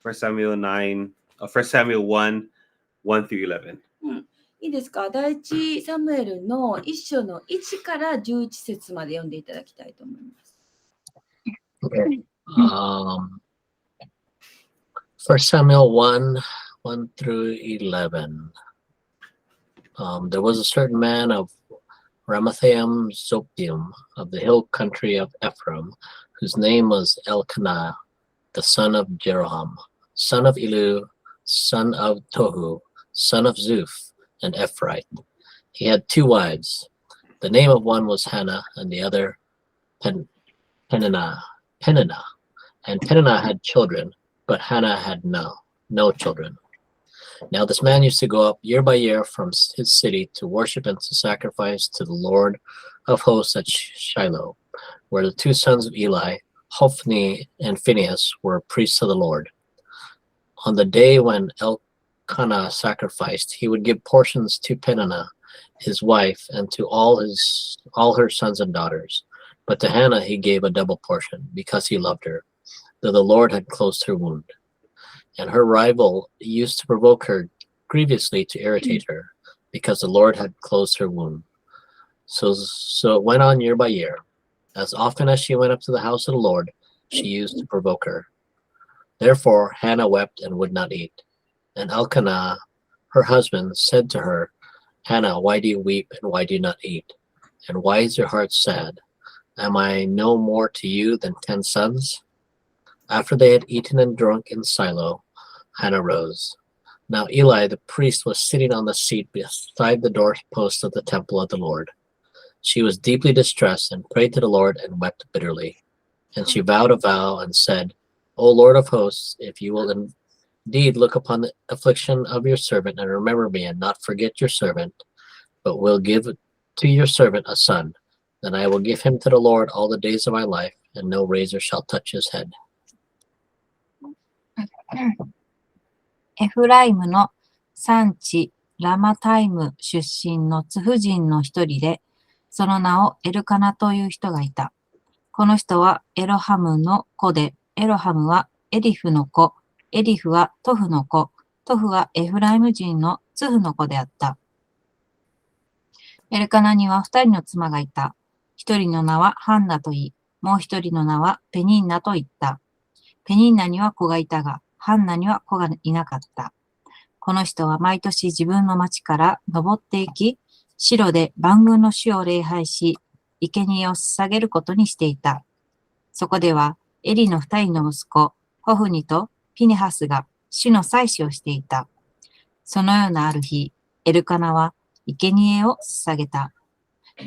First Samuel 9, First Samuel 1, 1 through 11. いいですか？第一サムエルの1章の1から11節まで読んでいただきたいと思います。Okay. First Samuel 1, 1 through 11. There was a certain man of Ramathaim Zophim of the hill country of Ephraim, whose name was Elkanah, the son of Jeroham, son of Elu, son of Tohu, son of Zuph, and Ephraite. He had 2 wives. The name of one was Hannah, and the other Peninnah. And Peninnah had children, but Hannah had no children. Now this man used to go up year by year from his city to worship and to sacrifice to the Lord of hosts at Shiloh, where the 2 sons of Eli, Hophni and Phinehas, were priests of the Lord. On the day when Elkanah sacrificed, he would give portions to Peninnah, his wife, and to all her sons and daughters. But to Hannah he gave a double portion, because he loved her, though the Lord had closed her wound. And her rival used to provoke her grievously to irritate her, because the Lord had closed her wound. So it went on year by year. As often as she went up to the house of the Lord, she used to provoke her. Therefore Hannah wept and would not eat. And Elkanah, her husband, said to her, Hannah, why do you weep, and why do you not eat? And why is your heart sad? Am I no more to you than 10 sons? After they had eaten and drunk in Shiloh, Hannah rose. Now Eli the priest was sitting on the seat beside the doorpost of the temple of the Lord. She was deeply distressed and prayed to the Lord and wept bitterly. And she vowed a vow and said, O Lord of hosts, if you will indeed look upon the affliction of your servant and remember me and not forget your servant, but will give to your servant a son, then I will give him to the Lord all the days of my life, and no razor shall touch his head. エフライムの産地ラマタイム出身のツフ人の一人で、その名をエルカナという人がいた。この人はエロハムの子で、エロハムはエリフの子、エリフはトフの子、トフはエフライム人のツフの子であった。エルカナには2人の妻がいた。1人の名はハンナといい、もう1人の名はペニンナと言った。ペニンナには子がいたが、ハンナには子がいなかった。この人は毎年自分の町から登っていき、シロで万軍の主を礼拝し、生贄を捧げることにしていた。そこでは、エリの2人の息子、ホフニとピネハスが主の祭司をしていた。そのようなある日、エルカナは生贄を捧げた。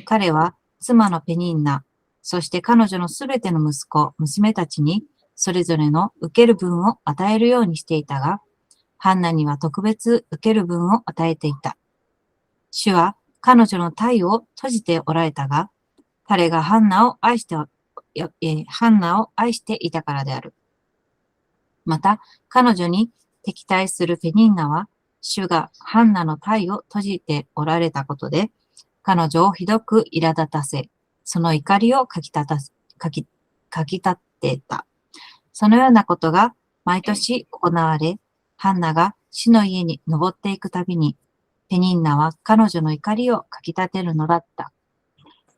彼は妻のペニンナ、そして彼女のすべての息子、娘たちに、それぞれの受ける分を与えるようにしていたが、ハンナには特別受ける分を与えていた。主は彼女の体を閉じておられたが、彼がハンナを愛していたからである。また、彼女に敵対するペニンナは、主がハンナの体を閉じておられたことで、彼女をひどく苛立たせ、その怒りをかき立てた。そのようなことが毎年行われ、ハンナが主の家に登っていくたびに、ペニンナは彼女の怒りをかき立てるのだった。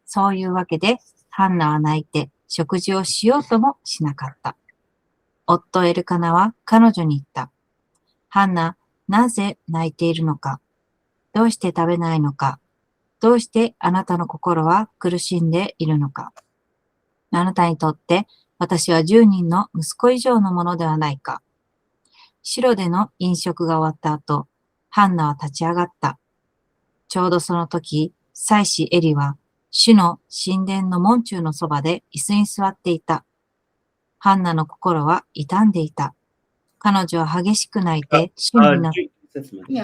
そういうわけで、ハンナは泣いて食事をしようともしなかった。夫エルカナは彼女に言った。ハンナ、なぜ泣いているのか？どうして食べないのか？どうしてあなたの心は苦しんでいるのか？あなたにとって私は10人の息子以上のものではないか。シロでの飲食が終わった後、ハンナは立ち上がった。ちょうどその時、祭司エリは、主の神殿の門中のそばで椅子に座っていた。ハンナの心は傷んでいた。彼女は激しく泣いて、主になった。い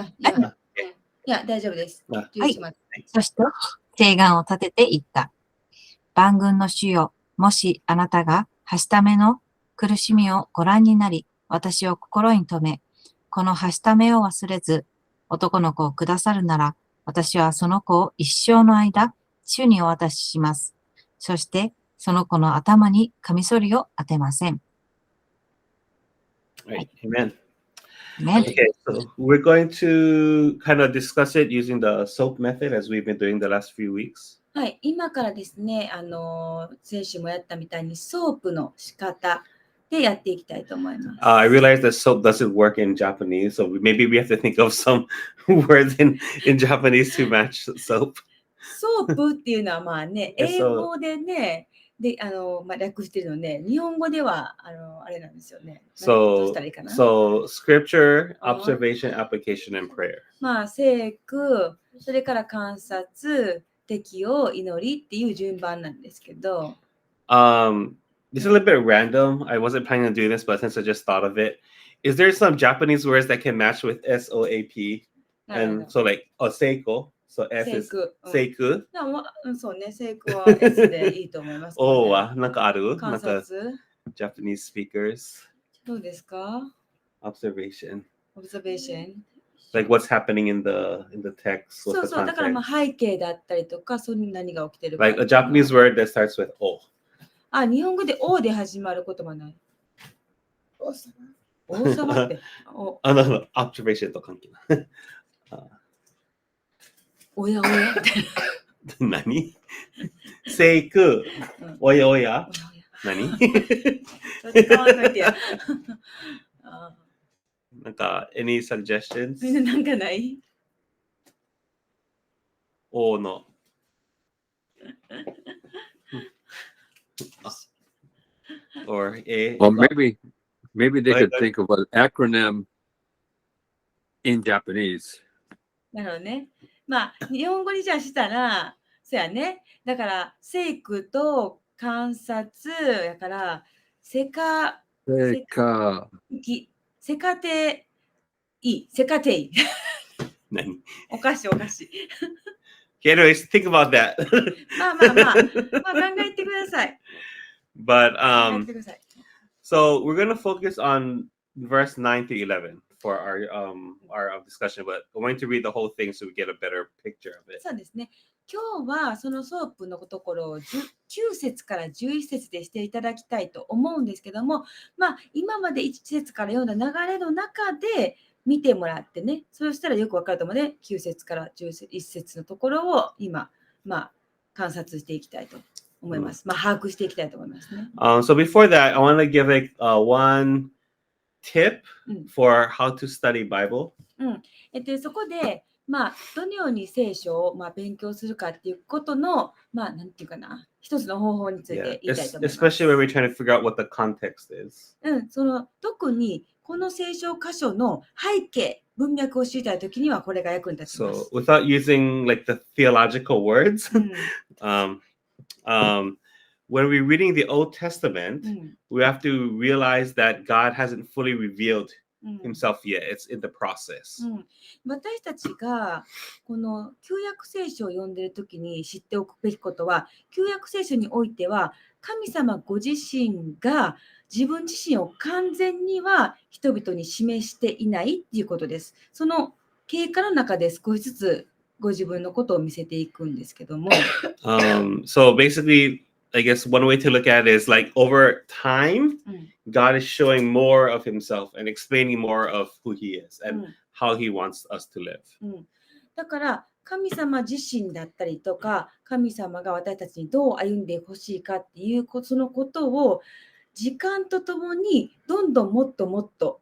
や、大丈夫です。はい。そして、誓願を立てて言った。万軍の主よ、もしあなたがはしための苦しみをご覧になり、私を心に留め、このはしためを忘れず、男の子をくださるなら、私はその子を一生の間、主にお渡しします。そして、その子の頭にカミソリを当てません。Right. Amen. ね。 Okay, so we're going to kind of discuss it using the SOAP method as we've been doing the last few weeks. はい、今からですね、先週もやったみたいにソープの仕方でやっていきたいと思います。I realized that SOAP doesn't work in Japanese, so maybe we have to think of some words in Japanese to match SOAP. ソープっていうのはまあね、え英語でね、で略してるので、日本語ではあれなんですよね。どうしたらいいかな。 So scripture, observation, application, and prayer. まあ、聖句、それから観察、適用、祈りっていう順番なんですけど、This is a little bit random. I wasn't planning on doing this, but since I just thought of it, is there some Japanese words that can match with SOAP? なるほ And ど so like seiko, so S 聖 is 句。seiku. そうね、聖句は S でいいと思います、ね。 O wa nanka aru? 観 Nanka 察、 Japanese speakers. どうですか？ Observation. Observation。 Like what's happening in the text. そう What's そう、だ the からまあ context? 背景だったりとか、それに何が起きてるか。 Like a Japanese word that starts with O. あ、日本語で王で始まる言葉ない。王様って。お No, observation と関係ない。おやおやって。何？聖句、おやおや、何？ちょっと変わんないでや。あなんか any suggestions? みんななんかない？おの。Or A. Well, maybe they Go could ahead. think of an acronym in Japanese. なるほどね。まあ、日本語にじゃあしたら、そうやね。だから、聖句と観察やから、セカテイ。何？おかしいおかしい。 Okay, anyways, think about that. まあ考えてください。 But 考えてください。 so we're gonna focus on verse 9 to 11 for our discussion, but I'm going to read the whole thing so we get a better picture of it. そうですね。今日はそのソープのところを9節から11節でしていただきたいと思うんですけども、まあ今まで1節から読んだ流れの中で見てもらってね、そうしたらよくわかると思うね。9節から11節のところを今、観察していきたいと思います。把握していきたいと思いますね。So before that, I want to give one tip for how to study Bible. そこで、どのように聖書を勉強するかっていうことの、なんていうかな、一つの方法について言いたいと思います。Especially when we're trying to figure out what the context is. 特にこの聖書箇所の背景、文脈を知りたいときにはこれが役に立ちます。So without using like the theological words, when we're reading the Old Testament, we have to realize that God hasn't fully revealed himself yet. It's in the process. 私たちがこの旧約聖書を読んでいるときに知っておくべきことは、旧約聖書においては神様ご自身が自分自身を完全には人々に示していないっていうことです。その経過の中で少しずつご自分のことを見せていくんですけども。So basically, I guess one way to look at it is like over time, God is showing more of himself and explaining more of who he is and how he wants us to live. だから神様自身だったりとか、神様が私たちにどう歩んでほしいかっていうそのことを時間とともにどんどんもっと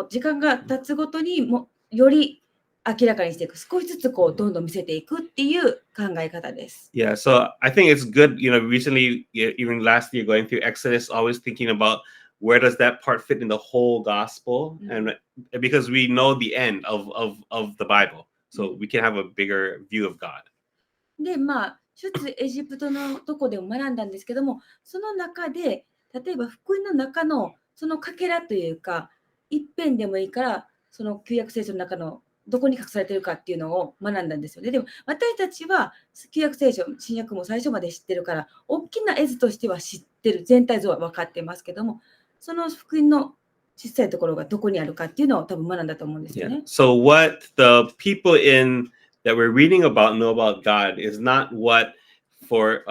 時間が経つごとにより明らかにしていく、少しずつどんどん見せていくっていう考え方です。Yeah, so I think it's good, recently, even last year going through Exodus, always thinking about where does that part fit in the whole gospel, and because we know the end of the Bible, so we can have a bigger view of God. で、出エジプトのとこでも学んだんですけども、その中で例えば福音の中のそのかけらというか、一辺でもいいからその旧約聖書の中のどこに隠されているかっていうのを学んだんですよね。でも私たちは旧約聖書、新約も最初まで知ってるから、大きな絵図としては知ってる、全体像は分かってますけども、その福音の小さいところがどこにあるかっていうのを多分学んだと思うんですよね。So what the people that we're reading about know about God is not what for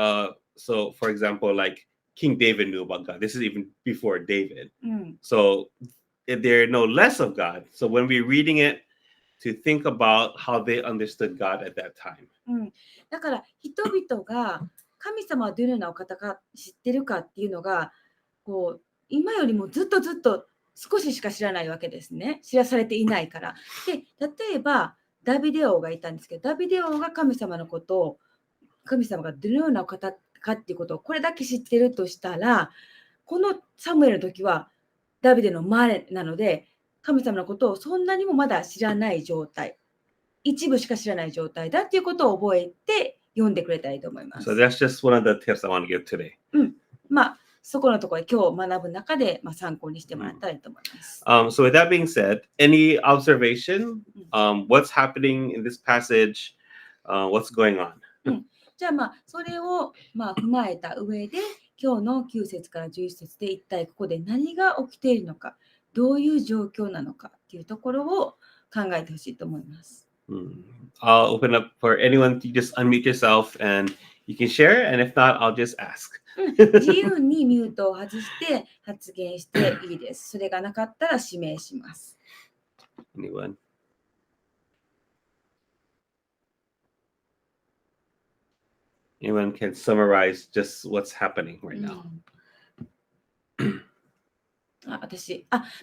example, like King David knew about God. This is even before David. うん、 So they know less of God. So when we're reading it, to think about how they understood God at that time. うん、だから人々が神様はどのようなお方か知ってるかっていうのがこう今よりもずっと少ししか知らないわけですね。知らされていないから。で、例えばダビデ王がいたんですけど、ダビデ王が神様のことを神様がどのようなお方かっていうことをこれだけ知ってるとしたら、このサムエルの時はダビデの前なので、神様のことをそんなにもまだ知らない状態、一部しか知らない状態だっていうことを覚えて読んでくれたらいいと思います。 So that's just one of the tips I want to give today. まあ、そこのところで今日学ぶ中で、参考にしてもらったらいいと思います。 So with that being said, any observation? What's happening in this passage? What's going on? じゃあそれを踏まえた上で今日の9節から11節で一体ここで何が起きているのか、どういう状況なのかっていうところを考えてほしいと思います。I'll open up for anyone to just unmute yourself and you can share, and if not, I'll just ask. 自由にミュートを外して発言していいです。それがなかったら指名します。 Anyone? Anyone can summarize just what's happening right now.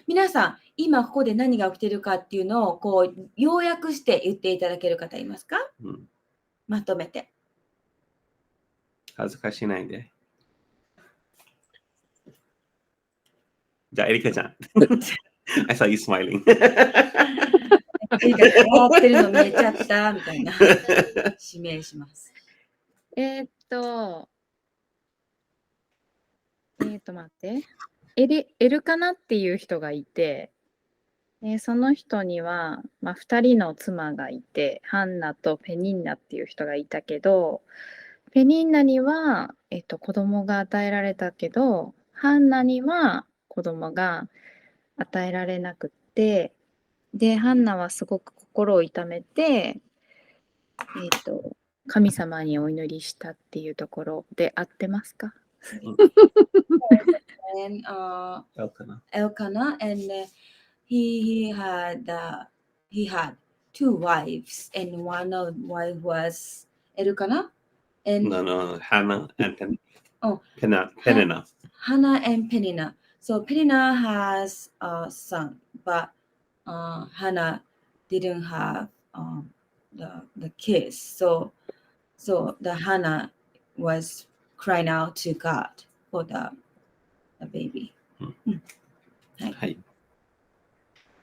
皆さん、今ここで何が起きているかっていうのをこう要約して言っていただける方いますか？まとめて。恥ずかしないで。じゃあ、エリカちゃん。I saw you smiling. エリカが笑ってるの見えちゃったみたいな指名します。待って。エルカナっていう人がいて、その人には、2人の妻がいて、ハンナとペニンナっていう人がいたけど、ペニンナには、子供が与えられたけど、ハンナには子供が与えられなくって、で、ハンナはすごく心を痛めて、神様にお祈りしたっていうところで合ってますか？And Elkanah, and he had two wives, and one of wife was Elkanah, and No, Hannah and Oh. Peninnah. Hannah and Peninnah. So Peninnah has a son, but Hannah didn't have the kids. So the Hannah was crying out to God for the baby. Hi.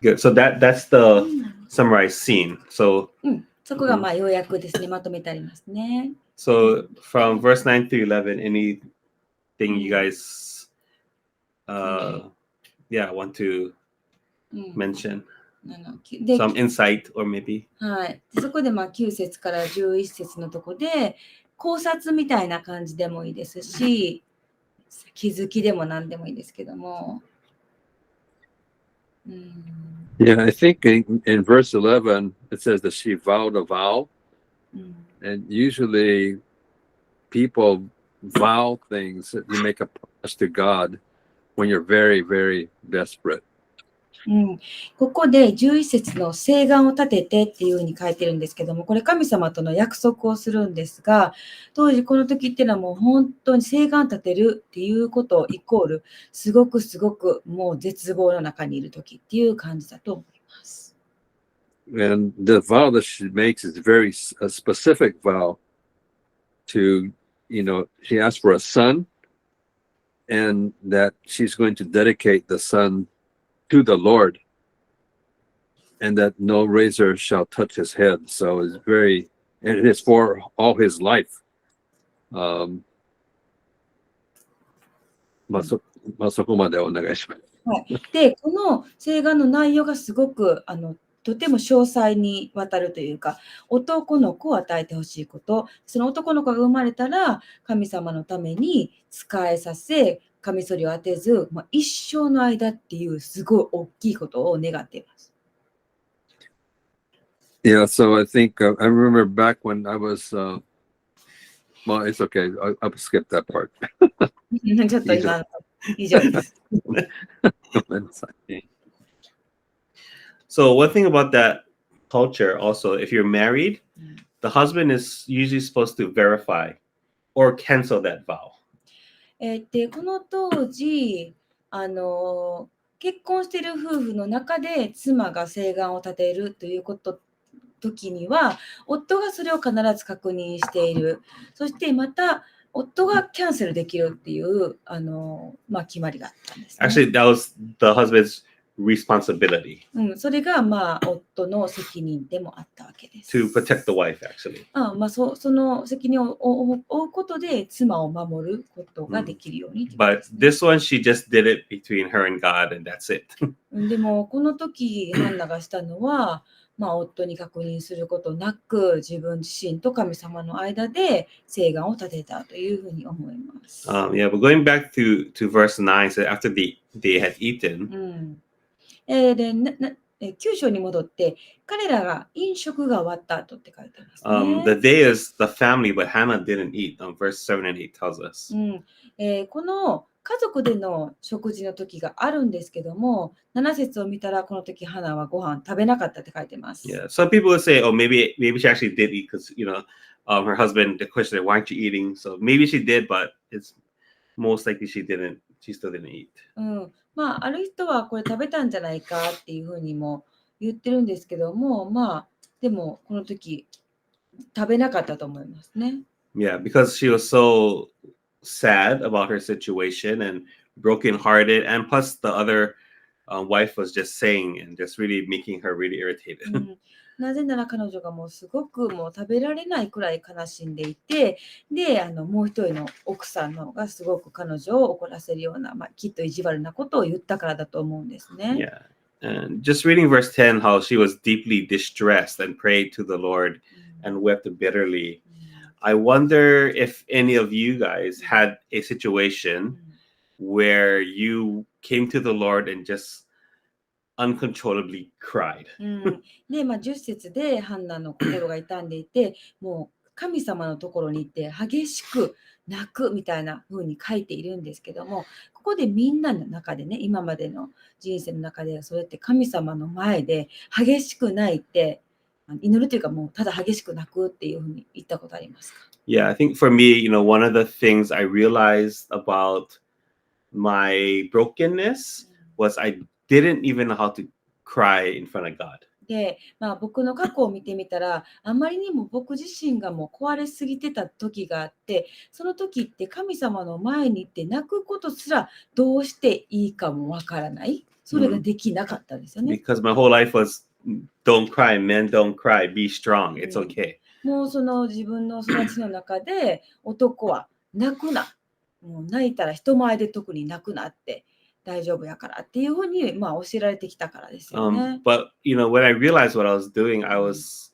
Good. So that's the summarized scene. So そこが要約ですね。まとめてありますね。so from verse 9 through 11, anything you guys want to mention? で Some insight or maybe? はい。でそこで9節から11節のとこで考察みたいな感じでもいいですし、気づきでも何でもいいですけども。Yeah, I think in verse 11, it says that she vowed a vow. And usually people vow things that you make a promise to God when you're very, very desperate. ここで11節の誓願を立ててっていうふうに書いてるんですけども、これ神様との約束をするんですが、当時この時っていうのはもう本当に誓願立てるっていうことイコールすごくもう絶望の中にいる時っていう感じだと思います。And the vow that she makes is a specific vow to, she asks for a son and that she's going to dedicate the son to the Lord and that no razor shall touch his head. So it's and it is for all his life. そこまでお願いします。はい、で、この誓願の内容がすごくとても詳細にわたるというか、男の子を与えてほしいこと、その男の子が生まれたら神様のために仕えさせ、カミソリを当てず、一生の間っていうすごい大きいことを願っています。Yeah, so I think I remember back when I was Well, it's okay. I'll skip that part. ちょっと今の以上です。 So one thing about that culture also, if you're married, Mm. the husband is usually supposed to verify or cancel that vow. でこの当時結婚している夫婦の中で妻が誓願を立てるという時には夫がそれを必ず確認している。そしてまた夫がキャンセルできるっていう決まりがあったんです、ね。Actually, that was the husband's responsibility それが夫の責任でもあったわけです。 to protect the wife, actually. その責任を負うことで妻を守ることができるように、But this one, she just did it between her and God, and that's it. でもこの時ハンナがしたのは、夫に確認することなく自分自身と神様の間で誓願を立てたというふうに思います。Yeah, but going back to verse 9, so after they had eaten, で9章に戻って彼らが飲食が終わった後って書いてますね。 the day is the family, but Hannah didn't eat. Verse 7 and 8 tells us. この家族での食事の時があるんですけども、7節を見たらこの時ハナはご飯食べなかったって書いてます。Yeah, some people would say, oh, maybe she actually did eat because, her husband, the question, why aren't you eating? So maybe she did, but it's most likely she didn't. She still didn't eat. ある人はこれ食べたんじゃないかっていうふうにも言ってるんですけども、でもこの時食べなかったと思いますね。Yeah, because she was so sad about her situation and brokenhearted, and plus the other wife was just saying and just really making her really irritated. なぜなら彼女がもうすごくもう食べられないくらい悲しんでいて、でもう一人の奥さんの方がすごく彼女を怒らせるような、きっと意地悪なことを言ったからだと思うんですね。Yeah, and just reading verse 10, how she was deeply distressed and prayed to the Lord and wept bitterly. I wonder if any of you guys had a situation where you came to the Lord and just uncontrollably cried. で、10節でハンナの心が痛んでいて、もう神様のところに行って激しく泣くみたいな風に書いているんですけども、ここでみんなの中でね、今までの人生の中でそうやって神様の前で激しく泣いて、祈るというかもうただ激しく泣くっていう風に言ったことありますか？ Yeah, I think for me, one of the things I realized about my brokenness was I didn't even know how to cry in front of God. で、僕の過去を見てみたら、あまりにも僕自身がもう壊れすぎてた時があって、その時って神様の前に行って泣くことすらどうしていいかもわからない。それができなかったんですよね。Because my whole life was, don't cry, men don't cry, be strong, it's okay. もうその自分の育ちの中で男は泣くな。もう泣いたら人前で特に泣くなって。大丈夫やからっていうふうに教えられてきたからですよね。But when I realized what I was doing, I was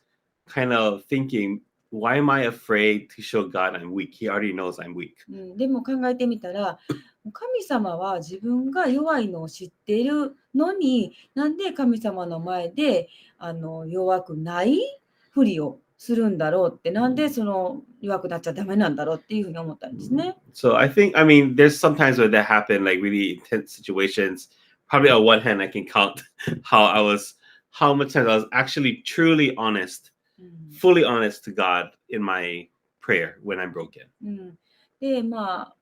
kind of thinking, why am I afraid to show God I'm weak? He already knows I'm weak. でも考えてみたら、神様は自分が弱いのを知っているのに、なんで神様の前で弱くないふりをするんだろうって、なんでその弱くなっちゃダメなんだろうっていうふうに思ったんですね。So I mean, there's sometimes where that happened, like really intense situations. Probably on one hand, I can count how much time I was actually truly honest, fully honest to God in my prayer when I'm broken. で、今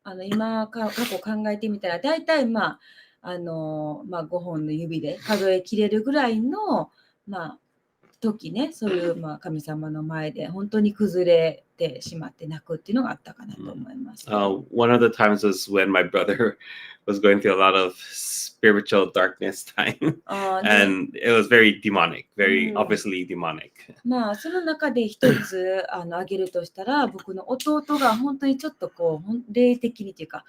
過去考えてみたら、大体5本の指で数えきれるぐらいの時ね、そういう神様の前で本当に崩れてしまって泣くっていうのがあったかなと思います。One of the times was when my brother was going through a lot of spiritual darkness time, and it was very demonic, very obviously demonic. その中で一つ挙げるとしたら、僕の弟が本当にちょっと霊的にというか、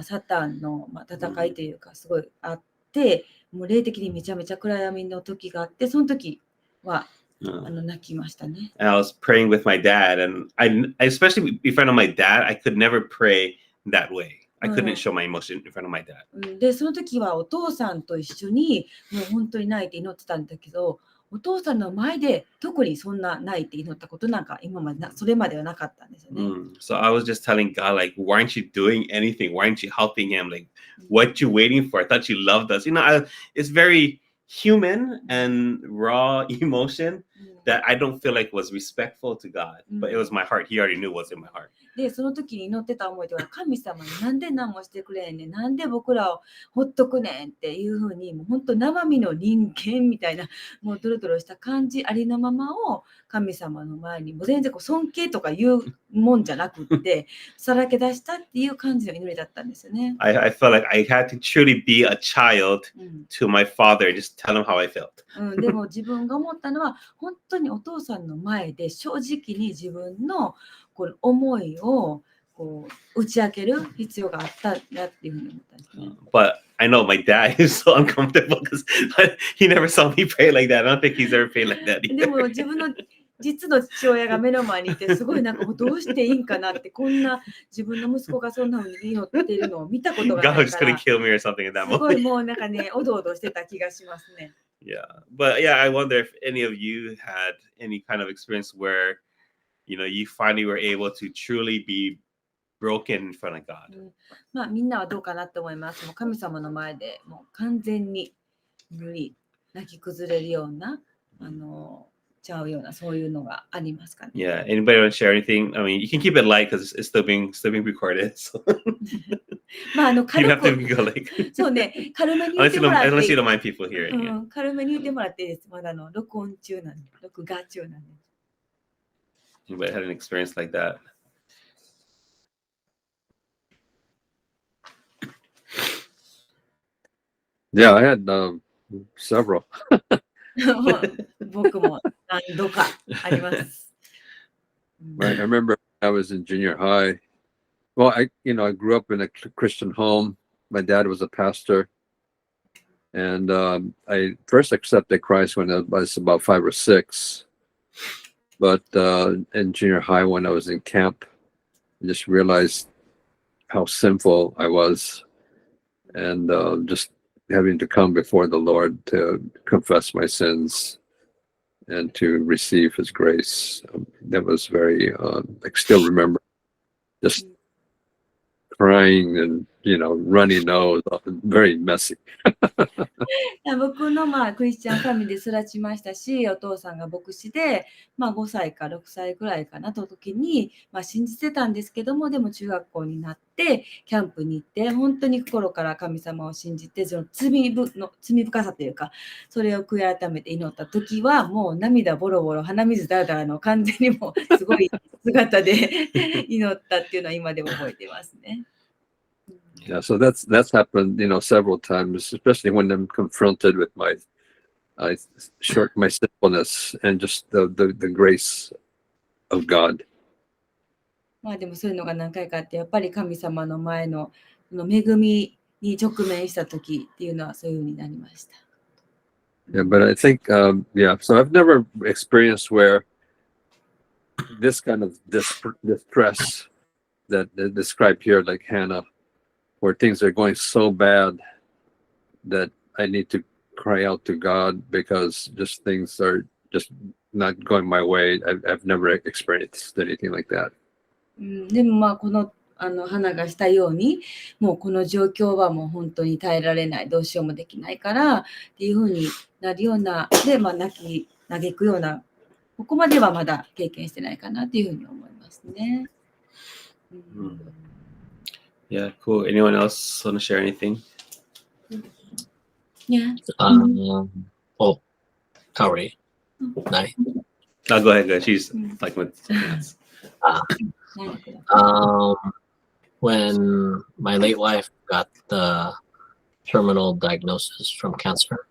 サタンの戦いというかすごいあって、もう霊的にめちゃめちゃ暗闇の時があって、その時は泣きましたね。And I was praying with my dad, and I especially in front of my dad, I could never pray that way. I couldn't show my emotion in front of my dad. で、その時はお父さんと一緒にもう本当に泣いて祈ってたんだけど、お父さんの前で特にそんな泣いて祈ったことなんか今までそれまではなかったんですよね。So I was just telling God, like, why aren't you doing anything? Why aren't you helping him? Like, what you waiting for? I thought you loved us. It's very human and raw emotion that I don't feel like was respectful to God. But it was my heart. He already knew what's in my heart. で、その時に祈ってた思いでは、神様になんで何もしてくれんねん、なんで僕らをほっとくねんっていうふうに、もう本当生身の人間みたいな、もうドロドロした感じありのままを神様の前に、もう全然尊敬とかいうもんじゃなくって、さらけ出したっていう感じの祈りだったんですよね。I felt like I had to truly be a child to my father and just tell him how I felt. でも自分が思ったのは、本当にお父さんの前で正直に自分のこの思いをこう打ち明ける必要があったなっていうふうに思ったんですね。But I know my dad is so uncomfortable because he never saw me pray like that. I don't think he's ever prayed like that で either. も自分の実の父親が目の前にいて、すごいなんかどうしていいんかなって、こんな自分の息子がそんなふうに祈っているのを見たことがな God い was か going ら、 to kill me or something in that すごい moment. もうなんかね、おどおどしてた気がしますね。Yeah. But yeah, I wonder if any of you had any kind of experience where, you finally were able to truly be broken in front of God. まあみんなはどうかなと思います。もう神様の前でもう完全に泣き崩れるような、ちゃうようなそういうのがありますかね。Yeah. Anybody want to share anything? I mean, you can keep it light because it's still being recorded. So まあ you don't 軽 have to く、 go like そうね、軽めに言っ unless て you も don't らって unless い you い。 don't mind people hearing it. 軽めに言ってもらっていいです。まだ録音中なんで、録画中なんで。Anybody had an experience like that? Yeah, I had several. 僕も何度かあります。 Right. I remember I was in junior high. Well, I grew up in a Christian home. My dad was a pastor. And I first accepted Christ when I was about 5 or 6. But in junior high, when I was in camp, I just realized how sinful I was. And just having to come before the Lord to confess my sins and to receive his grace. That was very, I still remember just crying and, runny nose, very messy. 僕のクリスチャンファミリーで育ちましたし、お父さんが牧師で、5歳か6歳ぐらいかなと時に、信じてたんですけども、でも中学校になってキャンプに行って、本当に心から神様を信じて、その罪深さというか、それを悔い改めて祈った時は、もう涙ボロボロ、鼻水だらだらの完全にもうすごい姿で祈ったっていうのは今でも覚えてますね。Yeah, so that's happened, several times, especially when I'm confronted with my sinfulness and just the grace of God. でもそういうのが何回かあって、やっぱり神様の前の恵みに直面した時っていうのはそういう風になりました。Yeah, but I think, so I've never experienced where this kind of distress that described here, like Hannah, where things are going so bad that I need to cry out to God because just things are just not going my way. I've never experienced anything like that. でもこの花がしたように、もうこの状況はもう本当に耐えられない、どうしようもできないからっていう風になるような、で、嘆くような、ここまではまだ経験してないかなっていう風に思いますね。Yeah, cool. Anyone else want to share anything? Yeah. Sorry. Nice. No, go ahead. She's like with something else. When my late wife got the terminal diagnosis from cancer.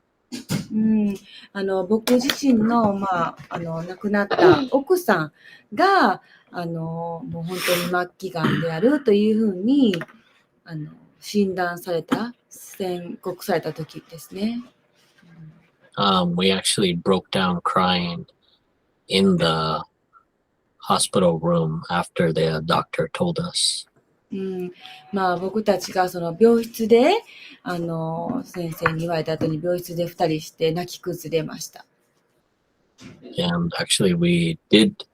僕自身の、亡くなった奥さんがもう本当に末期がんであるというふうに診断された、宣告された時ですね。We actually broke down crying in the hospital room after the doctor told us. 僕たちがその病室で先生に言われた後に病室で2人して泣き崩れました。And actually, we did.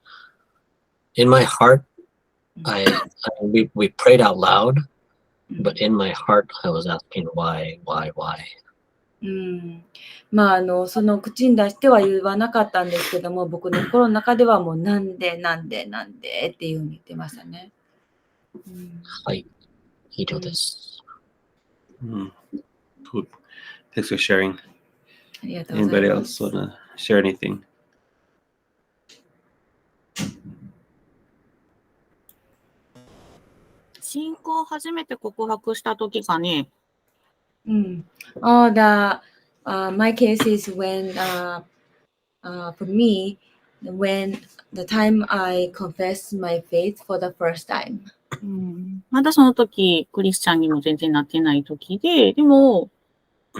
In my heart, we prayed out loud, but in my heart, I was asking why. うん、まあその口に出しては言わなかったんですけども、僕の心の中ではもうなんでっていうふうに言ってましたね。うん、はい、以上です。Cool. Thanks for sharing. ありがとうござい Anybody ま else す。 wanna share anything? 信仰を初めて告白した時かね。Oh, my case is when, for me, when the time I confessed my faith for the first time. まだその時、クリスチャンにも全然なってない時で、でも、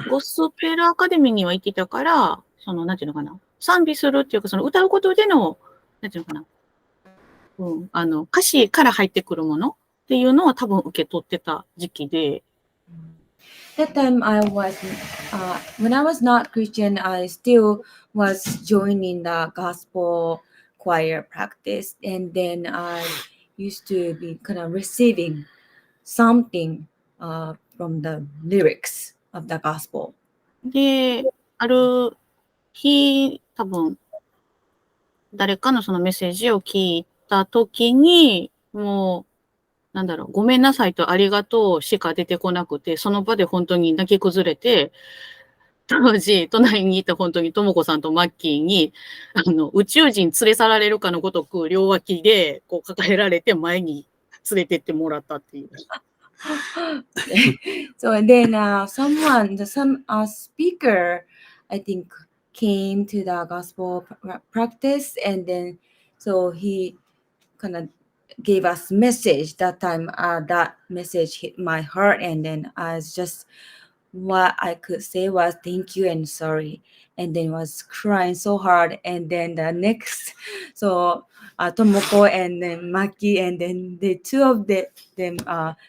ゴスペルアカデミーには行ってたから、なんていうのかな、賛美するっていうか、歌うことでの、なんていうのかな、歌詞から入ってくるものっていうのは多分受け取ってた時期で、That time when I was not Christian, I still was joining the gospel choir practice, and then I used to be kind of receiving something from the lyrics of the gospel. で、ある日、多分、誰かのそのメッセージを聞いた時に、もう、なんだろう、ごめんなさいとありがとうしか出てこなくて、その場で本当に泣き崩れて、当時、隣にいた本当にともこさんとマッキーに、宇宙人連れ去られるかのごとく、両脇でこう抱えられて前に連れてってもらったっていう。So and then some speaker, I think, came to the gospel practice, and then so he kind of gave us message. That time, that message hit my heart, and then I was just what I could say was thank you and sorry, and then was crying so hard, and then the next, so Tomoko and then Maki, and then the two of them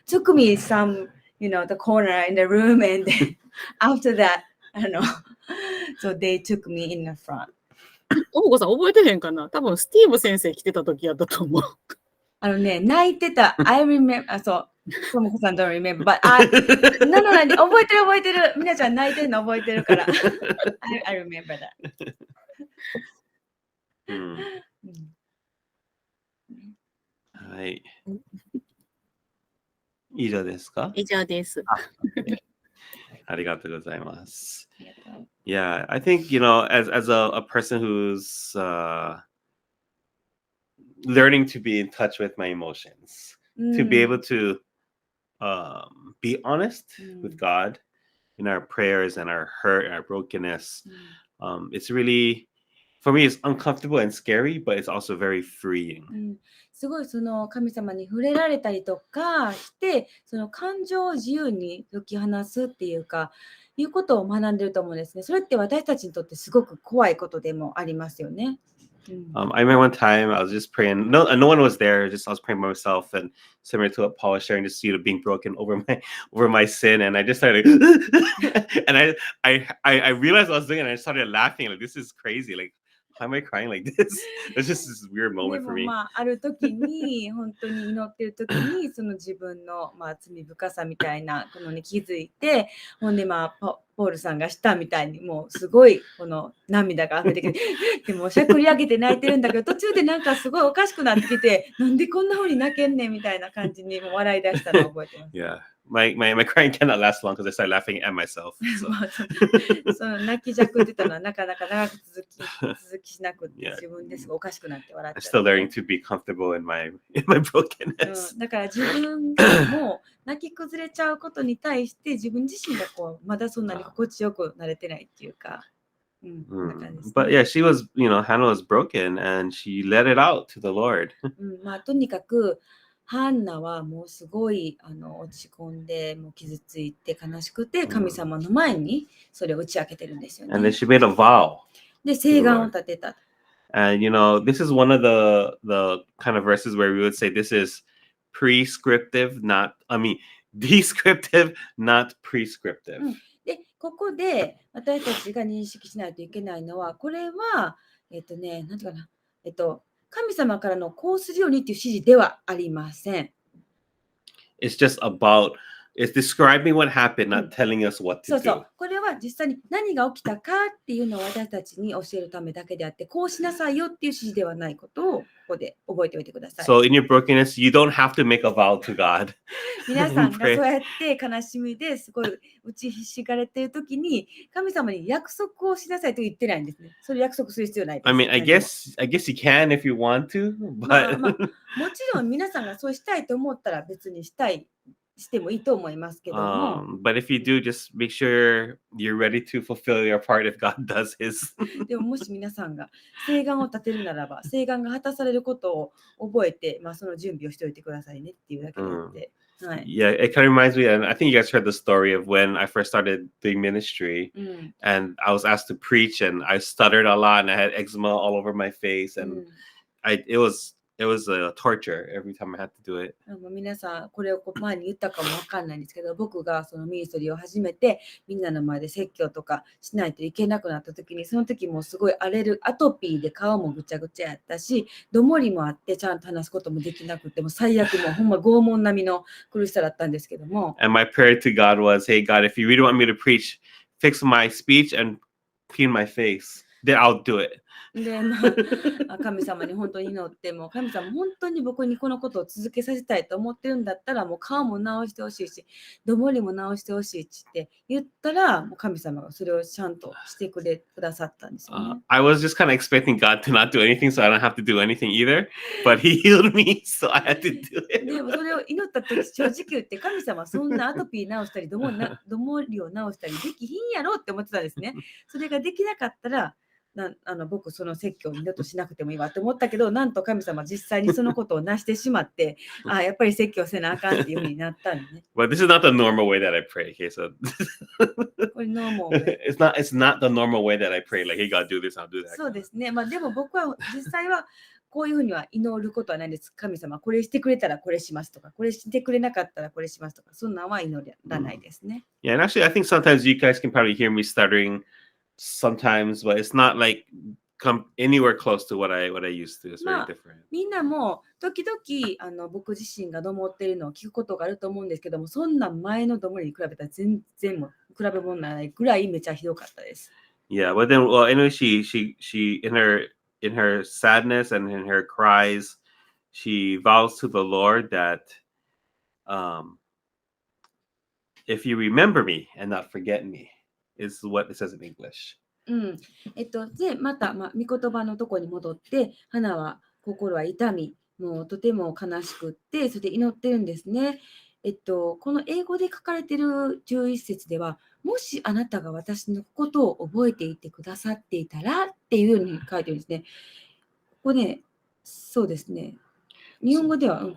took me some, the corner in the room, and then after that, I don't know, so they took me in the front. ともこさん覚えてへんかな？多分スティーブ先生来てた時やったと思う。泣いてた。I remember, そう、ともこさん don't remember, but no, 覚えてる。みなちゃん泣いてるの覚えてるから。I remember that. はい。以上ですか？以上です。ありがとうございます。Yeah, I think, as a person who's learning to be in touch with my emotions, to be able to be honest with God in our prayers and our hurt and our brokenness. It's really, for me, it's uncomfortable and scary, but it's also very freeing. すごいその神様に触れられたりとかして、その感情を自由に解き放すっていうか、いうことを学んでると思うんですね。それって私たちにとってすごく怖いことでもありますよね。I remember one time I was just praying. No one was there. Just I was praying by myself, and similar to what Paul was sharing, just being broken over my sin, and I just started, and I realized I was doing it, and I started laughing. Like, this is crazy. Like, how am I crying like this? It's just this weird moment for me. ある時に本当に祈ってる時にその自分の罪深さみたいなものに気づいて、ほんでポールさんがしたみたいにもうすごいこの涙が溢れてきて、でもしゃくり上げて泣いてるんだけど、途中でなんかすごいおかしくなってきて、なんでこんな風に泣けんねんみたいな感じにもう笑い出したのを覚えてます。Yeah. My crying cannot last long because I start laughing at myself. So. その泣きじゃくってたのはなかなか長く続きしなくて、自分ですごいおかしくなって笑っちゃう。I'm still learning to be comfortable in my brokenness. だから自分も泣き崩れちゃうことに対して自分自身がまだそんなに心地よくなれてないっていうか。But yeah, she was, Hannah was broken and she let it out to the Lord. とにかくハンナはもうすごい落ち込んでもう傷ついて悲しくて神様の前にそれを打ち明けてるんですよね。And then she made a vow. で誓願を立てた。And this is one of the kind of verses where we would say this is descriptive, not prescriptive. でここで私たちが認識しないといけないのは、これは、なんていうかな、神様からのこうするようにっていう指示ではありません。It's just about, it's describing what happened, not telling us what そ to うそ do. う。これは実際に何が起きたかっていうのを私たちに教えるためだけであって、こうしなさいよっていう指示ではないことをここで覚えておいてください。 So in your brokenness, you don't have to make a vow to God. 皆さんがそうやって悲しみですごい打ちひしがれているときに、神様に約束をしなさいと言ってないんですね。それ約束する必要ないです。 I mean, I 何も guess you can if you want to, まあ but まあ、もちろん皆さんがそうしたいと思ったら別にしてもいいと思いますけども、but if you do, just make sure you're ready to fulfill your part if God does His. でももし皆さんが誓願を立てるならば、誓願が果たされることを覚えて、その準備をしておいてくださいねっていうだけであって。はい。 Yeah, it kind of reminds me, and I think you guys heard the story of when I first started doing ministry, うん and I was asked to preach, and I stuttered a lot, and I had eczema all over my face, う and ん it was a torture every time I had to do it. 皆さんこれを前に言ったかもわかんないんですけど、僕がそのミニストリーを始めてみんなの前で説教とかしないといけなくなった時に、その時もすごいアトピーで顔もぐちゃぐちゃやったし、どもりもあってちゃんと話すこともできなくて、もう最悪、もうほんま拷問並みの苦しさだったんですけども、 And my prayer to God was, "Hey God, if you really want me to preach, fix my speech and clean my face. Then I'll do it." で、神様に本当に祈って、もう神様本当に僕にこのことを続けさせたいと思ってるんだったら、もう顔も直してほしいし、どもりも直してほしいって言ったら、もう神様がそれをちゃんとしてくださったんですよね。 I was just kind of expecting God to not do anything, so I don't have to do anything either. But He healed me, so I had to do でも it. それを祈った時、正直言って神様そんなアトピー直したりどもりを直したりできひんやろって思ってたんですね。それができなかったら、僕その説教を二度としなくてもいいわって思ったけど、なんと神様実際にそのことをなしてしまって、やっぱり説教せなあかんっていうふうになったんでね。 But this is not the normal way that I pray. Okay, so これノーモ it's not the normal way that I pray. Like, hey God, do this, I'll do that. そうですね。でも僕は実際はこういうふうには祈ることはないんです。神様、これしてくれたらこれしますとか、これしてくれなかったらこれしますとか、そんなんは祈らないですね。 Yeah, and actually, I think sometimes you guys can probably hear me stuttering sometimes, but it's not like come anywhere close to what I used to. It's very different. みんなも時々僕自身がどもっているのを聞くことがあると思うんですけども、そんな前のどもりに比べたら全然も比べ物にならないぐらいめちゃひどかったです。 Yeah, but then, well, anyway, she in her sadness and in her cries, she vows to the Lord that if you remember me and not forget me, is what it says in English. で、また、御言葉のところに戻って、花は心は痛み、もうとても悲しくって、それで祈ってるんですね。この英語で書かれている11節では、もしあなたが私のことを覚えていてくださっていたらっていうように書いてるんですね。ここね、そうですね。日本語では、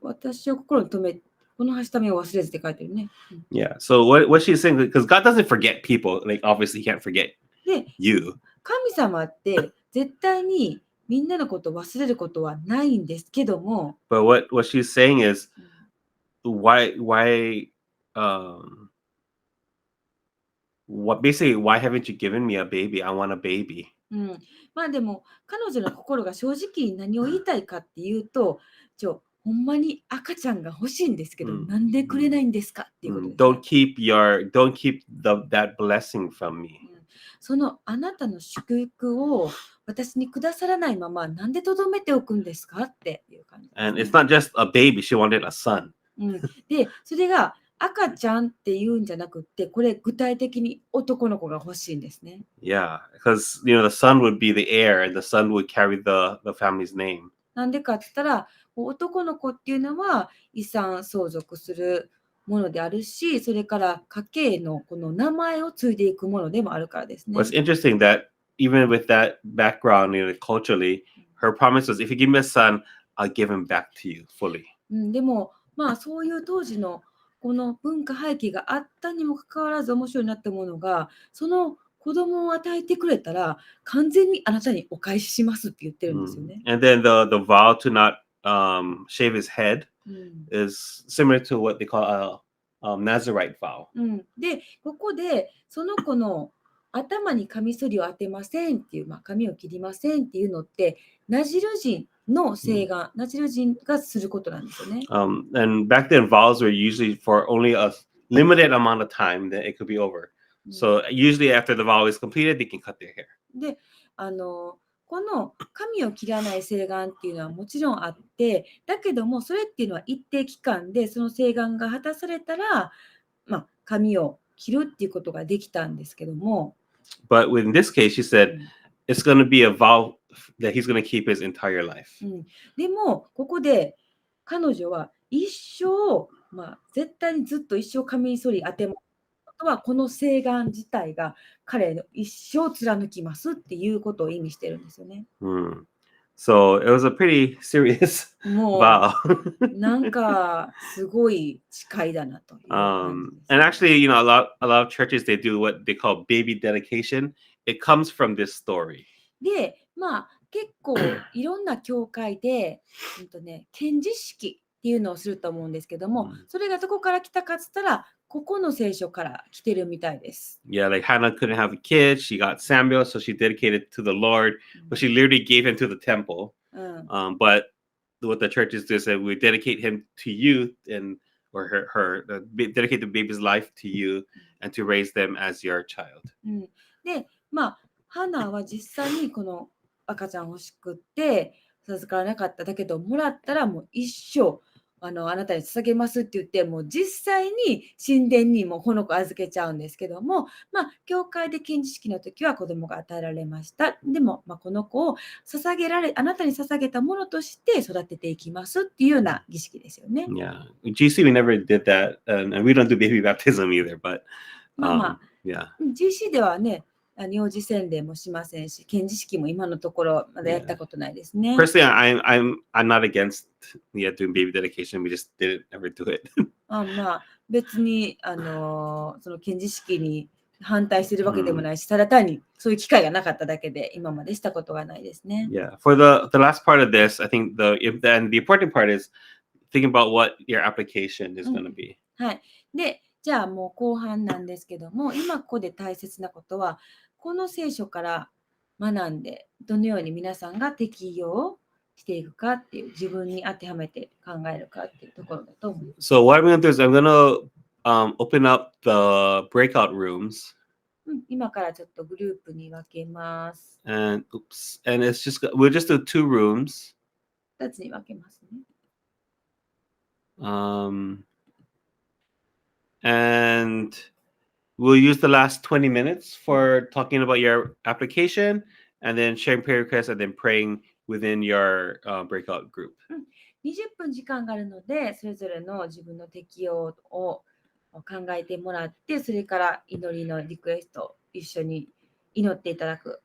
私を心に留め、このはしためを忘れずって書いてるね。Yeah. So what she's saying, because God doesn't forget people, like obviously He can't forget で、 you. 神様って絶対にみんなのことを忘れることはないんですけども、 But what she's saying is, why what basically why haven't you given me a baby? I want a baby. でも彼女の心が正直何を言いたいかっていうと、ほんまに赤ちゃんが欲しいんですけど、なんでくれないんですかっていうことです、ね。Don't keep that blessing from me. そのあなたの祝福を私にくださらないままなんでとどめておくんですかっていう感じですね。And it's not just a baby, she wanted a son. で、それが赤ちゃんっていうんじゃなくって、これ具体的に男の子が欲しいんですね。Yeah, because the son would be the heir and the son would carry the family's name. なんでかって言ったら、男の子っていうのは遺産相続するものであるし、それから家系のこの名前を継いでいくものでもあるからですね。What's interesting that even with that background, culturally, her promise was, if you give me a son, I'll give him back to you fully. でも、そういう当時のこの文化背景があったにもかかわらず面白いなって思うのが、その子供を与えてくれたら完全にあなたにお返ししますって言ってるんですよね。And then the vow to not shave his head is similar to what they call Nazarite vow. で、ここでその子の頭にカミソリを当てませんっていう、髪を切りませんっていうのって、ナジル人の誓願、ナジル人がすることなんですよね。And back then, vows were usually for only a limited amount of time that it could be over. So usually after the vow is completed, they can cut their hair. で、この髪を切らない誓願っていうのはもちろんあって、だけどもそれっていうのは一定期間でその誓願が果たされたら、髪を切るっていうことができたんですけども。But in this case, she said it's going to be a vow that he's going to keep his entire life. でもここで彼女は一生、絶対にずっと一生カミソリ当てます。あとはこの誓願自体が彼の一生貫きますっていうことを意味してるんですよね。So it was a pretty serious も vow. うなんかすごい誓いだなという感じです。 And actually, you know, a lot of churches, they do what they call baby dedication. It comes from this story. で、結構いろんな教会で、献辞式っていうのをすると思うんですけども、それがどこから来たかっつったら、ここの聖書から来てるみたいです。Yeah, like Hannah couldn't have a kid. She got Samuel, so she dedicated to the Lord, but she literally gave him to the temple. But what the churches do is that we dedicate him to you or dedicate the baby's life to you and to raise them as your child. で、ハナは実際にこの赤ちゃん欲しくって授からなかった。だけどもらったらもう一生あなたに捧げますって言って、もう実際に神殿にもこの子預けちゃうんですけども、教会で献辞式の時は子供が与えられました。でも、この子をあなたに捧げたものとして育てていきますっていうような儀式ですよね。Yeah, in GC we never did that, and we don't do baby baptism either. But yeah, GC ではね、幼児洗礼もしませんし、献辞式も今のところまだやったことないですね。Personally, I'm not against doing baby dedication. We just didn't ever do it. 別にその献辞式に反対してるわけでもないし、ただ単にそういう機会がなかっただけで今までしたことがないですね。Yeah. For the last part of this, I think the important part is thinking about what your application is going to be. はい。で、じゃあもう後半なんですけども、今ここで大切なことは、この聖書から学んで、どのように皆さんが適用していくかっていう、自分に当てはめて考えるかっていうところだと思います。So what I'm going to do is I'm going to open up the breakout rooms. 今からちょっとグループに分けます。And we'll just do 2 rooms. 2つに分けますね。And we'll use the last 20 minutes for talking about your application and then sharing prayer requests and then praying within your breakout group. 20分時間があるので、それぞれの自分の適用を考えてもらって、それから祈りのリクエストを一緒に祈っていただく